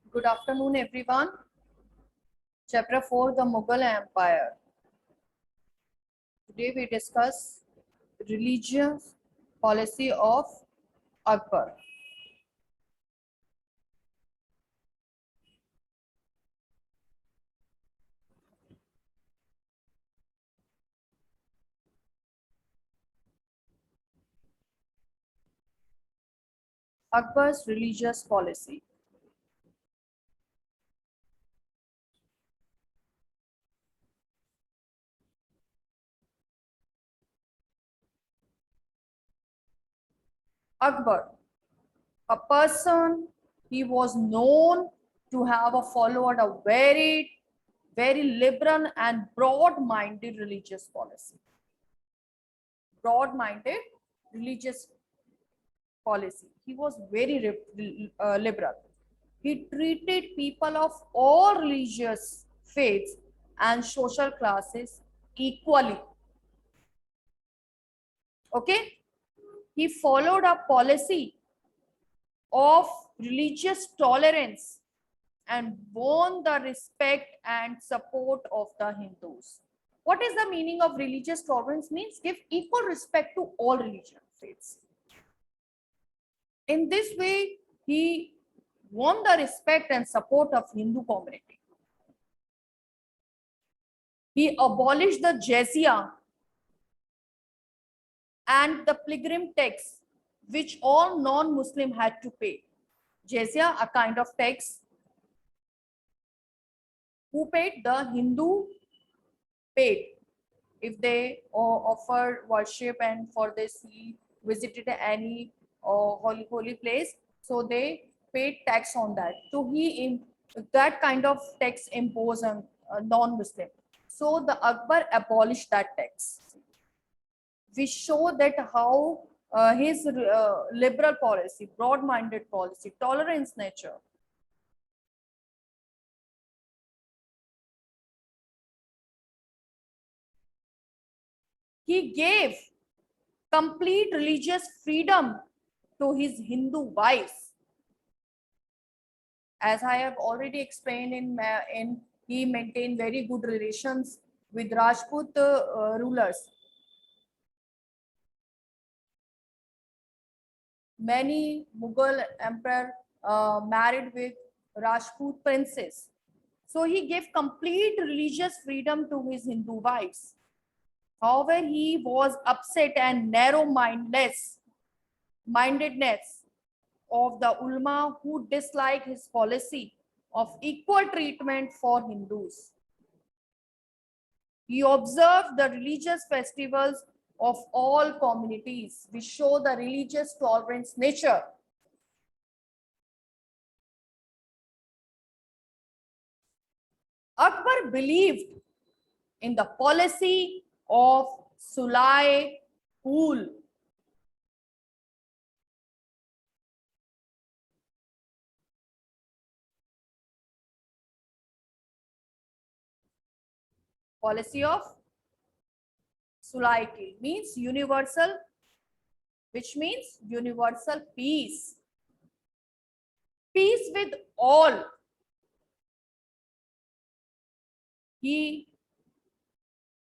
Good afternoon, everyone. Chapter 4, The Mughal Empire. Today we discuss religious policy of Akbar. Akbar's religious policy. Akbar, a person, he was known to have a followed a very liberal and broad-minded religious policy. Broad-minded religious policy. He was very liberal. He treated people of all religious faiths and social classes equally. Okay? He followed a policy of religious tolerance and won the respect and support of the Hindus. What is the meaning of religious tolerance? Means give equal respect to all religious faiths. In this way, he won the respect and support of Hindu community. He abolished the jizya and the pilgrim tax, which all non-Muslim had to pay. Jizya, a kind of tax. Who paid? The Hindu paid. If they offered worship and for this he visited any holy place, so they paid tax on that. So that kind of tax imposed on non-Muslim. So the Akbar abolished that tax. We show that how his liberal policy, broad-minded policy, tolerance nature. He gave complete religious freedom to his Hindu wives. As I have already explained in he maintained very good relations with Rajput rulers. Many Mughal emperor married with Rajput princes. So he gave complete religious freedom to his Hindu wives. However, he was upset and narrow-mindedness of the ulama who disliked his policy of equal treatment for Hindus. He observed the religious festivals of all communities, which show the religious tolerance nature. Akbar believed in the policy of Sulai Ul. Policy of Sulai means universal, which means universal peace. Peace with all. He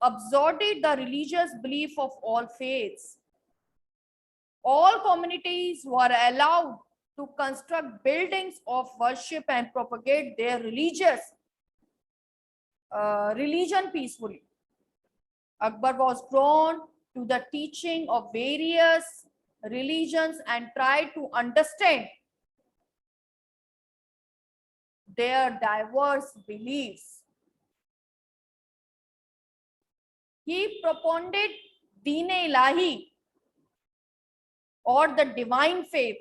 absorbed the religious belief of all faiths. All communities were allowed to construct buildings of worship and propagate their religion peacefully. Akbar was drawn to the teaching of various religions and tried to understand their diverse beliefs. He propounded Deen-e-Ilahi or the divine faith.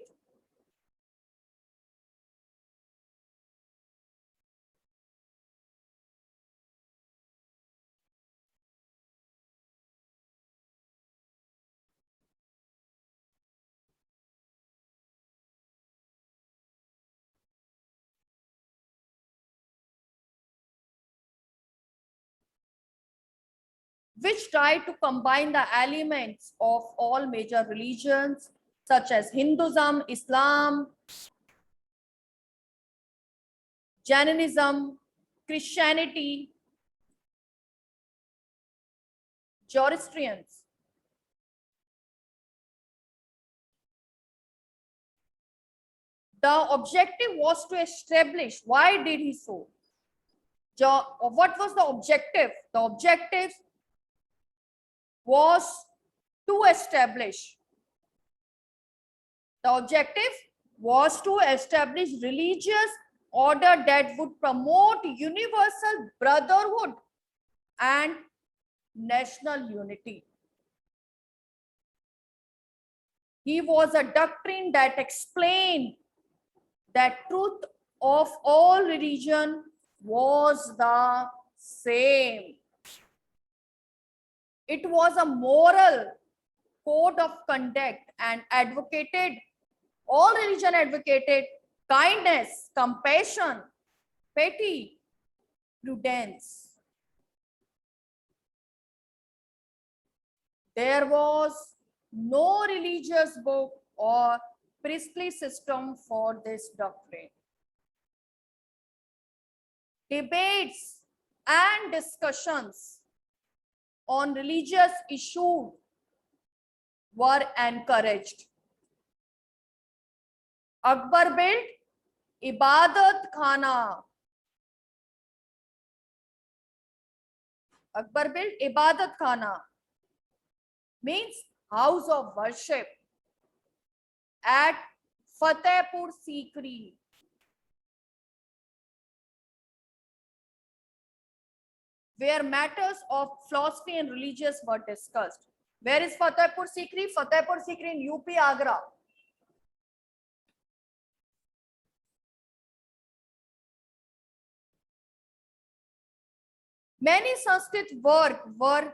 Which try to combine the elements of all major religions such as Hinduism, Islam, Jainism, Christianity, Zoroastrians. The objective was to establish. Why did he so? What was the objective? The objective was to establish. The objective was to establish religious order that would promote universal brotherhood and national unity. He was a doctrine that explained that truth of all religion was the same. It was a moral code of conduct and advocated, all religion advocated kindness, compassion, piety, prudence. There was no religious book or priestly system for this doctrine. Debates and discussions on religious issues were encouraged. Akbar built Ibadat Khana. Akbar built Ibadat Khana, means house of worship, at Fatehpur Sikri. Where matters of philosophy and religious were discussed. Where is Fatehpur Sikri? Fatehpur Sikri in UP, Agra. Many Sanskrit works were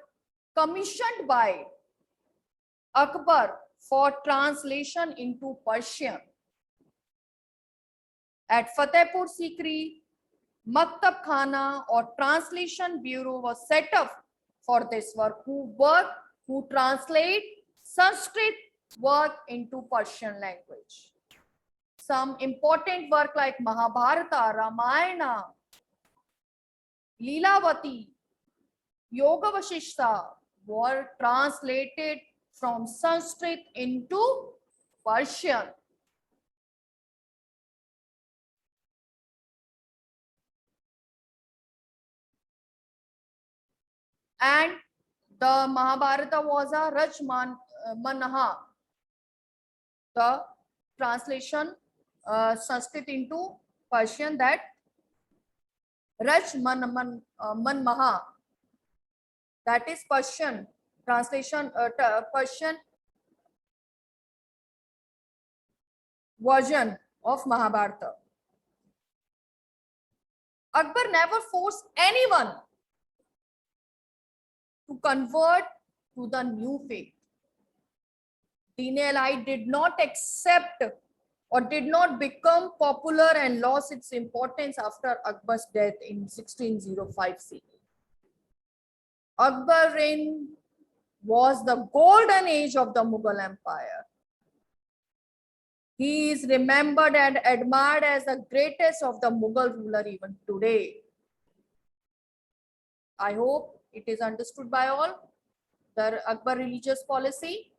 commissioned by Akbar for translation into Persian. At Fatehpur Sikri, Maktab Khana or Translation Bureau was set up for this work, who translate Sanskrit work into Persian language. Some important work like Mahabharata, Ramayana, Leelavati, Yoga Vashishta were translated from Sanskrit into Persian. And the Mahabharata was a Rajmanaha, the translation Sanskrit into Persian, that Rajmanmaha, that is Persian translation, Persian version of Mahabharata. Akbar never forced anyone to convert to the new faith. Deen-e-Ilahi did not accept or did not become popular and lost its importance after Akbar's death in 1605 CE. Akbar's reign was the golden age of the Mughal Empire. He is remembered and admired as the greatest of the Mughal ruler even today. I hope it is understood by all, the Akbar religious policy.